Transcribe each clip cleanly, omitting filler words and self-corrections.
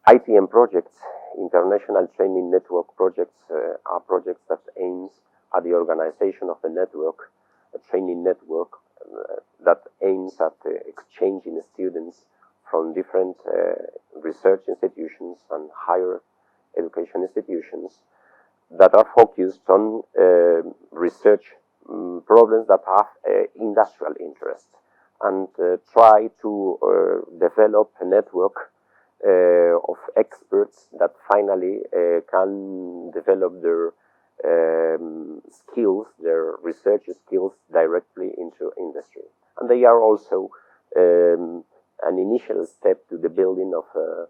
ITM projects, international training network projects, are projects that aims at the organization of a network, a training network that aims at exchanging students from different research institutions and higher education institutions that are focused on research problems that have industrial interest, and try to develop a network of experts that finally can develop their skills, their research skills directly into industry. And they are also an initial step to the building of a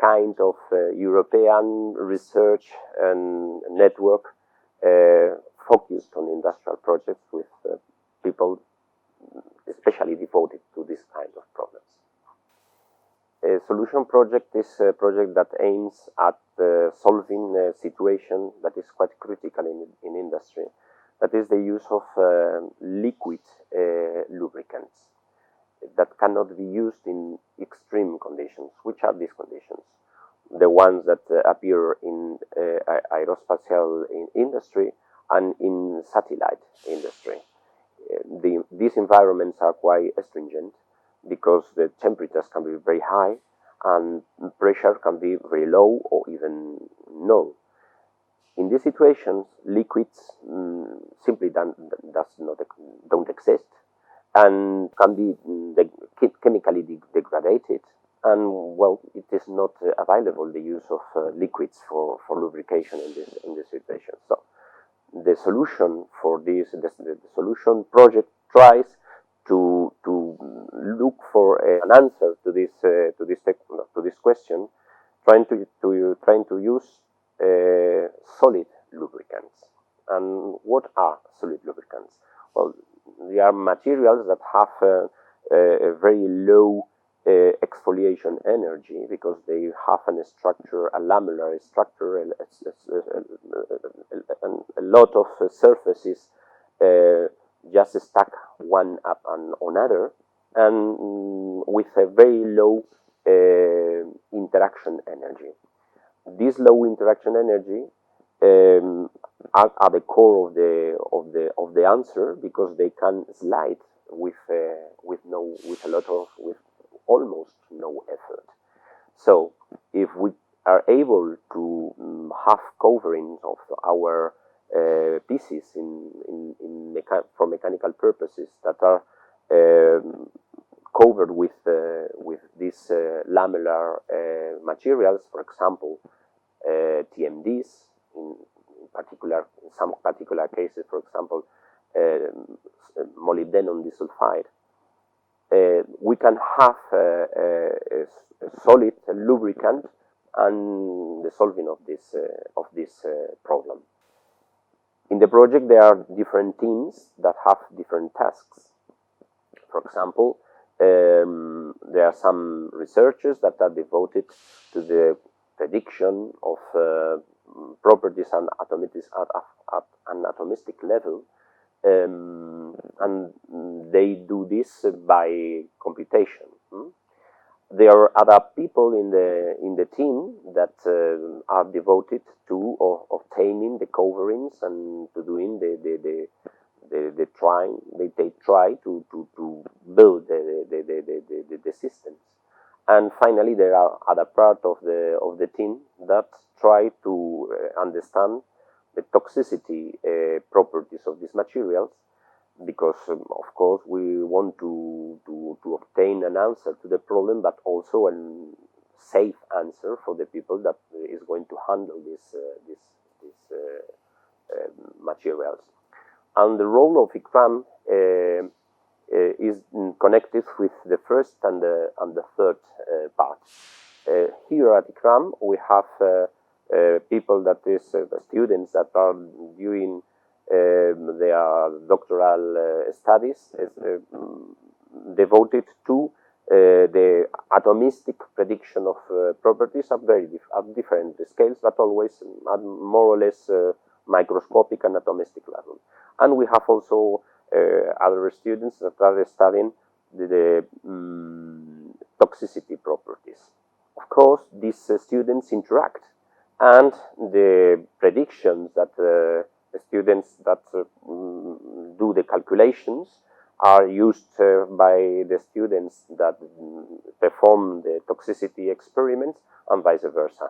kind of European research and network focused on industrial projects with people especially devoted to this kind of problems. A solution project is a project that aims at solving a situation that is quite critical in industry. That is the use of liquid lubricants that cannot be used in extreme conditions. Which are these conditions? The ones that appear in aerospatial industry and in satellite industry. These environments are quite stringent because the temperatures can be very high and pressure can be very low or even null. In these situations, liquids simply don't exist and can be chemically degraded, and well, it is not available the use of liquids for lubrication in this situation. So the solution for this, the solution project tries to look for an answer to this question, trying to use solid lubricants. And what are solid lubricants? Well, they are materials that have a very low exfoliation energy because they have a structure, a lamellar structure, a lot of surfaces just stack one up on another, and with a very low interaction energy. This low interaction energy are the core of the answer, because they can slide with almost no effort. So if we are able to have coverings of our pieces for mechanical purposes that are covered with these lamellar materials, for example, TMDs, in some particular cases, for example, molybdenum disulfide, we can have a solid lubricant and the solving of this problem. In the project, there are different teams that have different tasks. For example, there are some researchers that are devoted to the prediction of properties and at an atomistic level, and they do this by computation. There are other people in the team that are devoted to obtaining the coverings and to doing they try to build the systems. And finally, there are other part of the team that try to understand the toxicity properties of these materials, because of course we want to obtain an answer to the problem, but also a safe answer for the people that is going to handle these materials. And the role of ICCRAM is connected with the first and the third part. Here at ICCRAM, we have people that is students that are doing their doctoral studies devoted to the atomistic prediction of properties at different scales, but always at more or less microscopic and atomistic level. And we have also other students that are studying the toxicity properties. course, these students interact, and the predictions that the students that do the calculations are used by the students that perform the toxicity experiments, and vice versa.